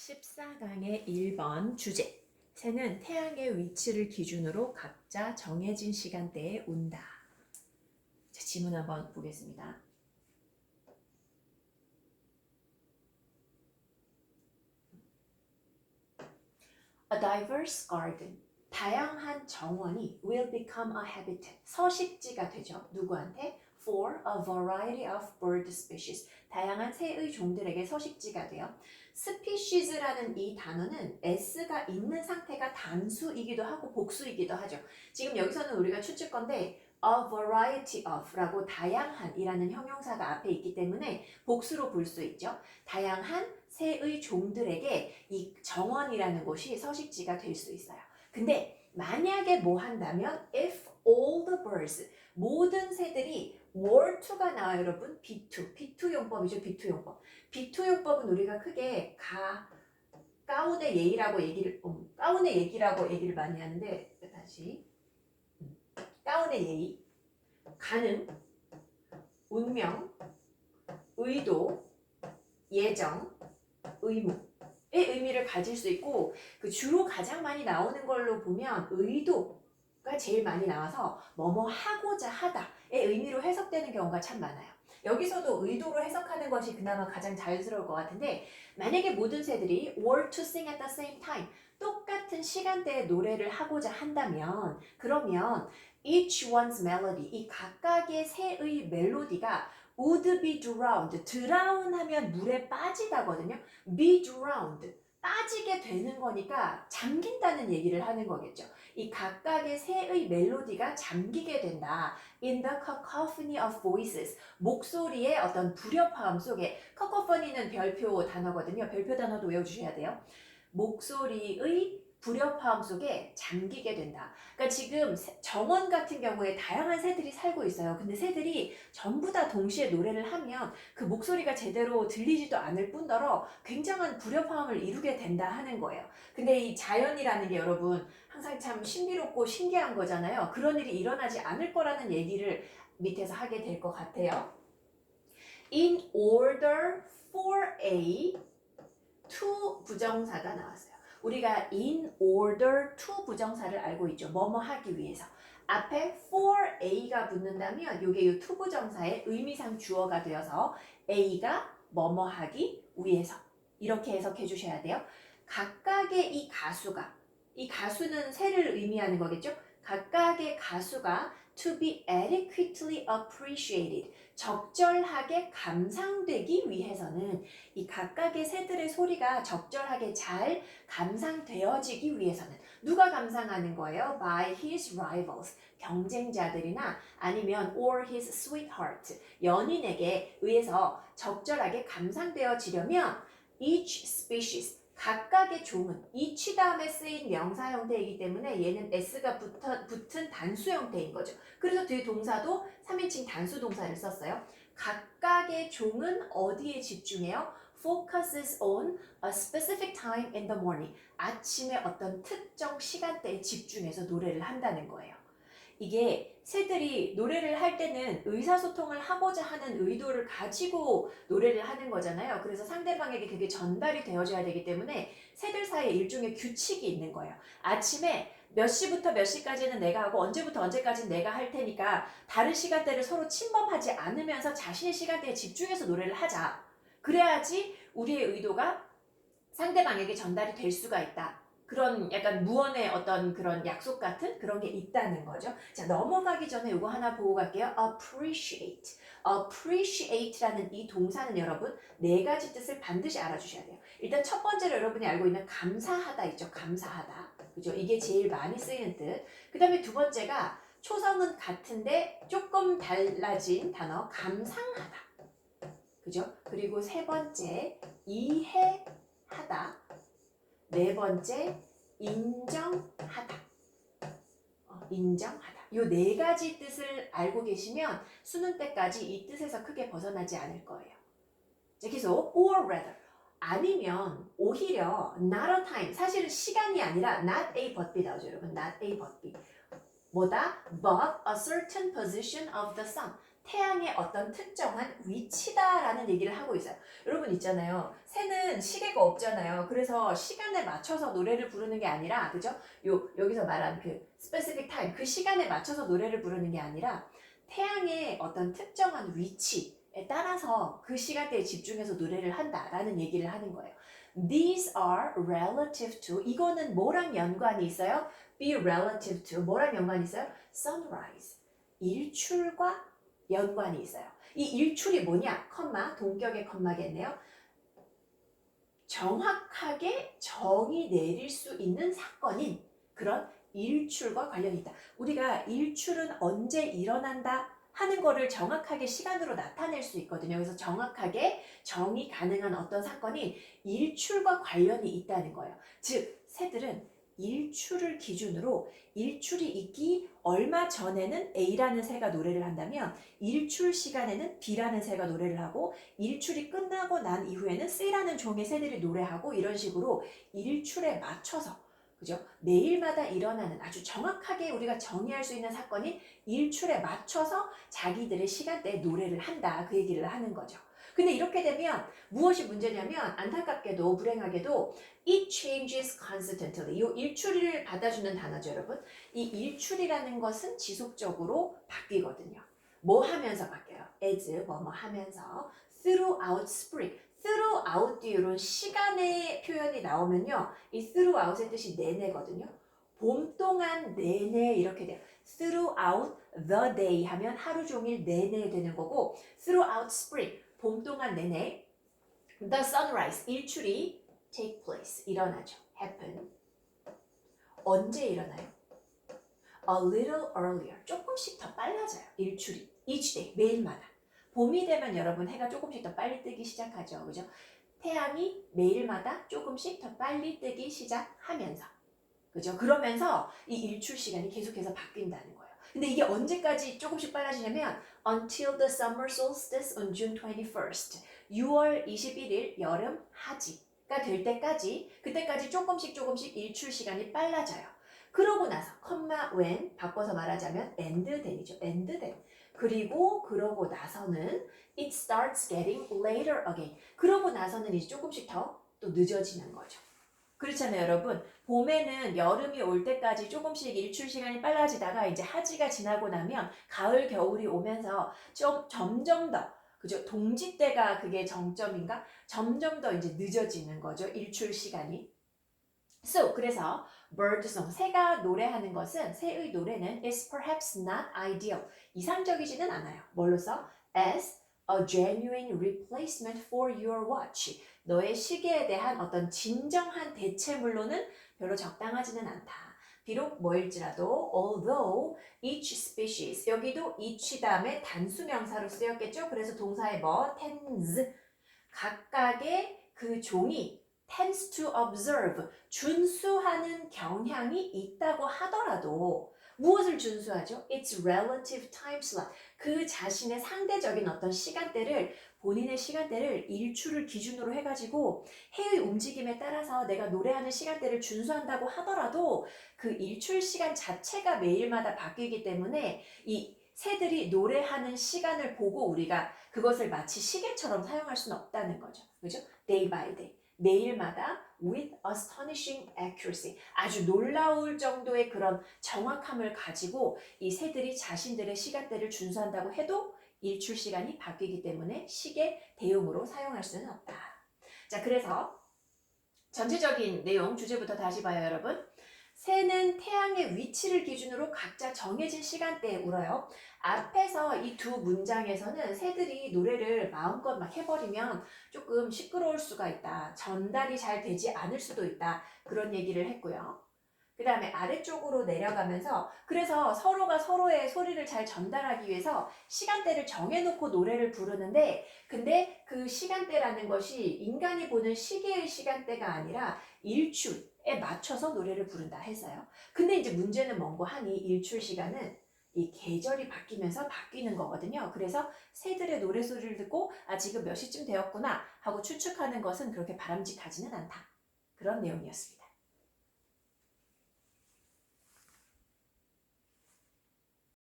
14강의 1번 주제. 새는 태양의 위치를 기준으로 각자 정해진 시간대에 운다. 자, 지문 한번 보겠습니다. A diverse garden. 다양한 정원이 will become a habitat. 서식지가 되죠. 누구한테? For a variety of bird species. 다양한 새의 종들에게 서식지가 돼요. species라는 이 단어는 s가 있는 상태가 단수이기도 하고 복수이기도 하죠. 지금 여기서는 우리가 추측 건데 a variety of 라고 다양한이라는 형용사가 앞에 있기 때문에 복수로 볼 수 있죠. 다양한 새의 종들에게 이 정원이라는 곳이 서식지가 될 수 있어요. 근데 만약에 뭐 한다면 if all the birds 모든 새들이 were to가 나와요, 여러분. B2 용법이죠. B2 용법. B2 용법은 우리가 크게 가운의 얘기라고 얘기를 많이 하는데 다시 가운의 예의, 가능, 운명, 의도, 예정, 의무의 의미를 가질 수 있고 그 주로 가장 많이 나오는 걸로 보면 의도가 제일 많이 나와서 뭐뭐 하고자 하다의 의미로 해석되는 경우가 참 많아요. 여기서도 의도로 해석하는 것이 그나마 가장 자연스러울 것 같은데 만약에 모든 새들이 were to sing at the same time 똑같은 시간대에 노래를 하고자 한다면 그러면 each one's melody 이 각각의 새의 멜로디가 would be drowned. drown 하면 물에 빠지다거든요. be drowned. 빠지게 되는 거니까 잠긴다는 얘기를 하는 거겠죠. 이 각각의 새의 멜로디가 잠기게 된다. In the cacophony of voices. 목소리의 어떤 불협화음 속에 cacophony는 별표 단어거든요. 별표 단어도 외워주셔야 돼요. 목소리의 불협화음 속에 잠기게 된다. 그러니까 지금 정원 같은 경우에 다양한 새들이 살고 있어요. 근데 새들이 전부 다 동시에 노래를 하면 그 목소리가 제대로 들리지도 않을 뿐더러 굉장한 불협화음을 이루게 된다 하는 거예요. 근데 이 자연이라는 게 여러분 항상 참 신비롭고 신기한 거잖아요. 그런 일이 일어나지 않을 거라는 얘기를 밑에서 하게 될 것 같아요. In order for A, to 부정사가 나왔어요. 우리가 in order to 부정사를 알고 있죠. 뭐뭐 하기 위해서. 앞에 for A가 붙는다면 이게 이 to 부정사의 의미상 주어가 되어서 A가 뭐뭐 하기 위해서 이렇게 해석해 주셔야 돼요. 각각의 이 가수는 새를 의미하는 거겠죠. 각각의 가수가 to be adequately appreciated 적절하게 감상되기 위해서는 이 각각의 새들의 소리가 적절하게 잘 감상되어지기 위해서는 누가 감상하는 거예요? By his rivals 경쟁자들이나 아니면 or his sweetheart 연인에게 의해서 적절하게 감상되어지려면 each species 각각의 종은 each 다음에 쓰인 명사 형태이기 때문에 얘는 s가 붙은 단수 형태인 거죠. 그래서 뒤에 동사도 3인칭 단수 동사를 썼어요. 각각의 종은 어디에 집중해요? focuses on a specific time in the morning. 아침에 어떤 특정 시간대에 집중해서 노래를 한다는 거예요. 이게 새들이 노래를 할 때는 의사소통을 하고자 하는 의도를 가지고 노래를 하는 거잖아요. 그래서 상대방에게 그게 전달이 되어줘야 되기 때문에 새들 사이에 일종의 규칙이 있는 거예요. 아침에 몇 시부터 몇 시까지는 내가 하고 언제부터 언제까지는 내가 할 테니까 다른 시간대를 서로 침범하지 않으면서 자신의 시간대에 집중해서 노래를 하자. 그래야지 우리의 의도가 상대방에게 전달이 될 수가 있다. 그런 약간 무언의 어떤 그런 약속 같은 그런 게 있다는 거죠. 자, 넘어가기 전에 이거 하나 보고 갈게요. appreciate. appreciate라는 이 동사는 여러분 네 가지 뜻을 반드시 알아주셔야 돼요. 일단 첫 번째로 여러분이 알고 있는 감사하다 있죠. 감사하다. 그죠? 이게 제일 많이 쓰이는 뜻. 그 다음에 두 번째가 초성은 같은데 조금 달라진 단어 감상하다. 그죠? 그리고 세 번째 이해하다. 네 번째 인정하다. 인정하다. 이 네 가지 뜻을 알고 계시면 수능 때까지 이 뜻에서 크게 벗어나지 않을 거예요. 자, 계속 or rather 아니면 오히려 not a time 사실은 시간이 아니라 not A but B 나오죠 여러분. not A but B 뭐다? but a certain position of the sun 태양의 어떤 특정한 위치다라는 얘기를 하고 있어요. 여러분 있잖아요. 새는 시계가 없잖아요. 그래서 시간에 맞춰서 노래를 부르는 게 아니라, 그죠? 여기서 말한 그 specific time, 그 시간에 맞춰서 노래를 부르는 게 아니라 태양의 어떤 특정한 위치에 따라서 그 시간대에 집중해서 노래를 한다라는 얘기를 하는 거예요. These are relative to, 이거는 뭐랑 연관이 있어요? Be relative to, 뭐랑 연관이 있어요? Sunrise, 일출과 연관이 있어요. 이 일출이 뭐냐? 컴마, 동격의 컴마겠네요. 정확하게 정이 내릴 수 있는 사건인 그런 일출과 관련이 있다. 우리가 일출은 언제 일어난다 하는 거를 정확하게 시간으로 나타낼 수 있거든요. 그래서 정확하게 정이 가능한 어떤 사건이 일출과 관련이 있다는 거예요. 즉, 새들은 일출을 기준으로 일출이 있기 얼마 전에는 A라는 새가 노래를 한다면 일출 시간에는 B라는 새가 노래를 하고 일출이 끝나고 난 이후에는 C라는 종의 새들이 노래하고 이런 식으로 일출에 맞춰서 그죠? 매일마다 일어나는 아주 정확하게 우리가 정의할 수 있는 사건이 일출에 맞춰서 자기들의 시간대에 노래를 한다. 그 얘기를 하는 거죠. 근데 이렇게 되면 무엇이 문제냐면 안타깝게도 불행하게도 it changes constantly. 이 일출을 받아주는 단어죠, 여러분. 이 일출이라는 것은 지속적으로 바뀌거든요. 뭐 하면서 바뀌어요? as 뭐뭐 하면서 throughout spring. throughout 뒤에 이런 시간의 표현이 나오면요. 이 throughout의 뜻이 내내거든요. 봄 동안 내내 이렇게 돼요. throughout the day 하면 하루 종일 내내 되는 거고 throughout spring 봄 동안 내내 the sunrise 일출이 take place 일어나죠. happen 언제 일어나요? A little earlier 조금씩 더 빨라져요. 일출이 each day 매일마다 봄이 되면 여러분 해가 조금씩 더 빨리 뜨기 시작하죠. 그죠? 태양이 매일마다 조금씩 더 빨리 뜨기 시작하면서 그죠? 그러면서 이 일출 시간이 계속해서 바뀐다는 거예요. 근데 이게 언제까지 조금씩 빨라지냐면 until the summer solstice on June 21st 6월 21일 여름 하지가 될 때까지 그때까지 조금씩 일출 시간이 빨라져요. 그러고 나서 컴마 when 바꿔서 말하자면 and then이죠. and then 그리고 그러고 나서는 it starts getting later again 그러고 나서는 이제 조금씩 더 또 늦어지는 거죠. 그렇잖아요, 여러분. 봄에는 여름이 올 때까지 조금씩 일출 시간이 빨라지다가 이제 하지가 지나고 나면 가을, 겨울이 오면서 좀 점점 더 그죠? 동지 때가 그게 정점인가? 점점 더 이제 늦어지는 거죠, 일출 시간이. So, 그래서 birdsong, 새가 노래하는 것은 새의 노래는 is perhaps not ideal. 이상적이지는 않아요. 뭘로써? As a genuine replacement for your watch. 너의 시계에 대한 어떤 진정한 대체물로는 별로 적당하지는 않다. 비록 뭐일지라도 although each species 여기도 each 다음에 단수명사로 쓰였겠죠. 그래서 동사의 뭐 tends 각각의 그 종이 tends to observe 준수하는 경향이 있다고 하더라도 무엇을 준수하죠? Its relative time slot 그 자신의 상대적인 어떤 시간대를 본인의 시간대를 일출을 기준으로 해가지고 해의 움직임에 따라서 내가 노래하는 시간대를 준수한다고 하더라도 그 일출 시간 자체가 매일마다 바뀌기 때문에 이 새들이 노래하는 시간을 보고 우리가 그것을 마치 시계처럼 사용할 수는 없다는 거죠. 그죠? Day by day. 매일마다 with astonishing accuracy 아주 놀라울 정도의 그런 정확함을 가지고 이 새들이 자신들의 시간대를 준수한다고 해도 일출 시간이 바뀌기 때문에 시계 대용으로 사용할 수는 없다. 자, 그래서 전체적인 내용 주제부터 다시 봐요, 여러분. 새는 태양의 위치를 기준으로 각자 정해진 시간대에 울어요. 앞에서 이 두 문장에서는 새들이 노래를 마음껏 막 해버리면 조금 시끄러울 수가 있다. 전달이 잘 되지 않을 수도 있다. 그런 얘기를 했고요. 그 다음에 아래쪽으로 내려가면서 그래서 서로가 서로의 소리를 잘 전달하기 위해서 시간대를 정해놓고 노래를 부르는데 근데 그 시간대라는 것이 인간이 보는 시계의 시간대가 아니라 일출에 맞춰서 노래를 부른다 했어요. 근데 이제 문제는 뭔고 하니 일출 시간은 이 계절이 바뀌면서 바뀌는 거거든요. 그래서 새들의 노래소리를 듣고 아 지금 몇 시쯤 되었구나 하고 추측하는 것은 그렇게 바람직하지는 않다. 그런 내용이었습니다.